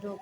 2